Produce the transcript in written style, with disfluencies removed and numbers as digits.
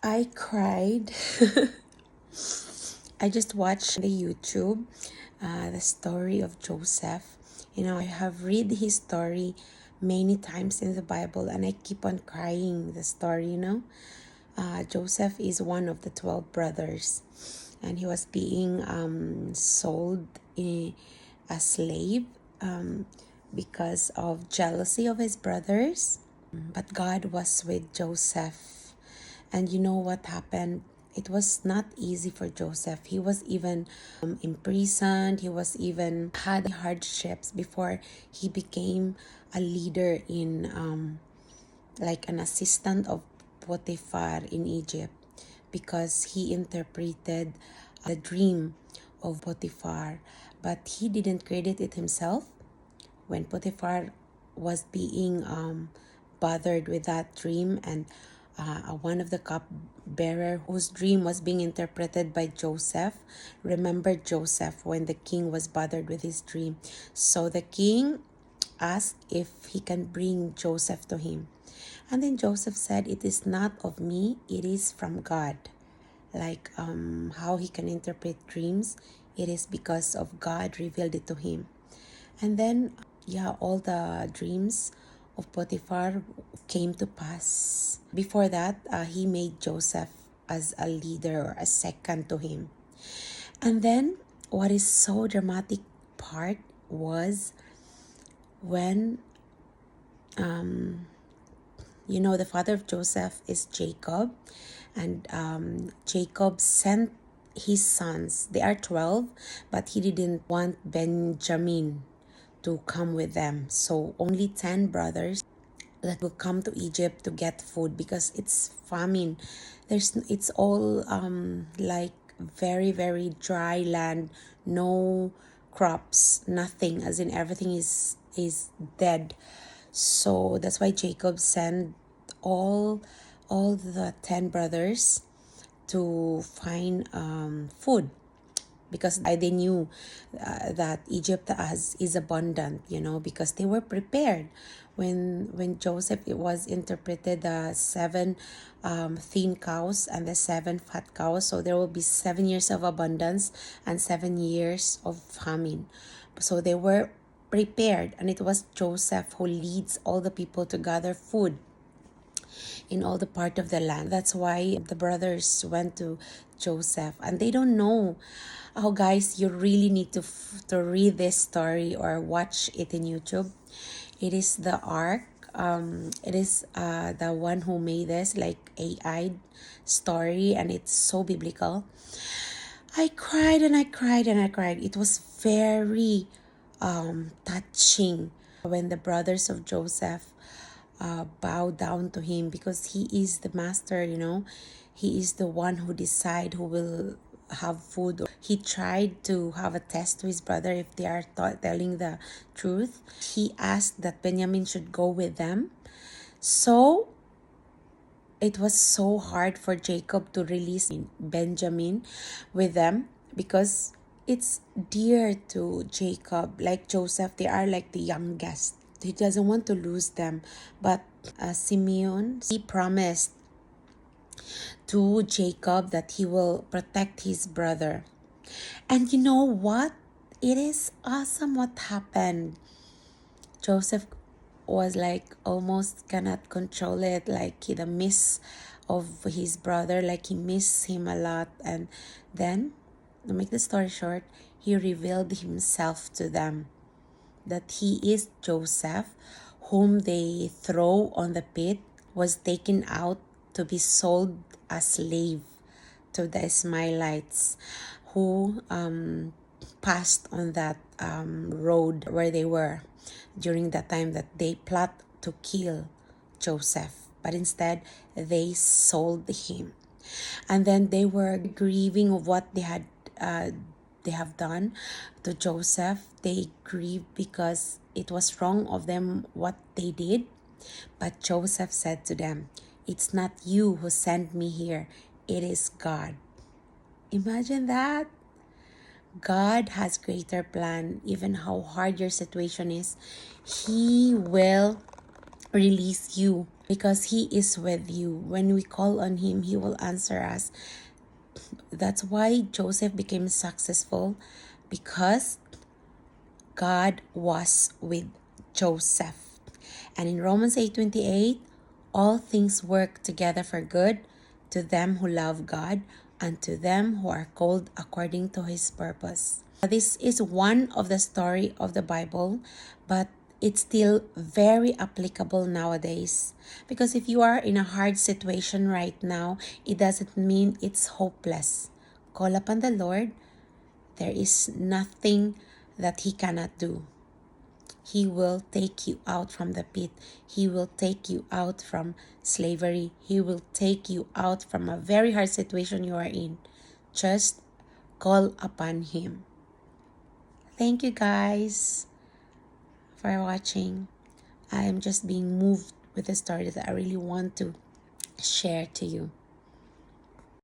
I cried. I just watched the YouTube, the story of Joseph. I have read his story many times in the Bible, and I keep on crying the story. Joseph is one of the 12 brothers, and he was being sold a slave because of jealousy of his brothers. But God was with Joseph. And you know what happened? It was not easy for Joseph. He was even imprisoned. He was even had hardships before he became a leader in like an assistant of Potiphar in Egypt, because he interpreted the dream of Potiphar, but he didn't credit it himself. When Potiphar was being bothered with that dream, and one of the cupbearer whose dream was being interpreted by Joseph remembered Joseph when the king was bothered with his dream. So the king asked if he can bring Joseph to him. And then Joseph said, "It is not of me, it is from God." Like how he can interpret dreams, it is because of God revealed it to him. And then, all the dreams of Potiphar came to pass. Before that, he made Joseph as a leader or a second to him. And then, what is so dramatic part was when, the father of Joseph is Jacob, and Jacob sent his sons. They are 12, but he didn't want Benjamin to come with them. So only 10 brothers that will come to Egypt to get food, because it's famine. It's all like very, very dry land, no crops, nothing, as in everything is dead. So that's why Jacob sent all the 10 brothers to find food, because they knew that Egypt is abundant, because they were prepared. When Joseph, it was interpreted the 7 thin cows and the 7 fat cows. So there will be 7 years of abundance and 7 years of famine. So they were prepared, and it was Joseph who leads all the people to gather food in all the part of the land. That's why the brothers went to Joseph, and they don't know. Oh, guys, you really need to read this story or watch it in YouTube. It is the ark. It is the one who made this like AI story, and it's so biblical. I cried and I cried and I cried. It was very touching when the brothers of Joseph bow down to him, because he is the master. He is the one who decide who will have food. He tried to have a test to his brother if they are telling the truth. He asked that Benjamin should go with them. So it was so hard for Jacob to release Benjamin with them, because it's dear to Jacob. Like Joseph, they are like the youngest. He doesn't want to lose them. But Simeon, he promised to Jacob that he will protect his brother. And you know what? It is awesome what happened. Joseph was like almost cannot control it, like the miss of his brother, like he missed him a lot. And then, to make the story short, he revealed himself to them, that he is Joseph, whom they throw on the pit, was taken out to be sold as slave to the Ismailites, who passed on that road where they were during the time that they plot to kill Joseph. But instead, they sold him. And then they were grieving of what they have done to Joseph. They grieved because it was wrong of them what they did. But Joseph said to them, "It's not you who sent me here, it is God." Imagine that. God has greater plan. Even how hard your situation is, He will release you. because He is with you. When we call on Him, He will answer us. That's why Joseph became successful, because God was with Joseph. And in Romans 8:28, all things work together for good to them who love God and to them who are called according to His purpose. This is one of the story of the Bible, but it's still very applicable nowadays. Because if you are in a hard situation right now, it doesn't mean it's hopeless. Call upon the Lord. There is nothing that He cannot do. He will take you out from the pit. He will take you out from slavery. He will take you out from a very hard situation you are in. Just call upon Him. Thank you guys for watching. I am just being moved with the story that I really want to share to you.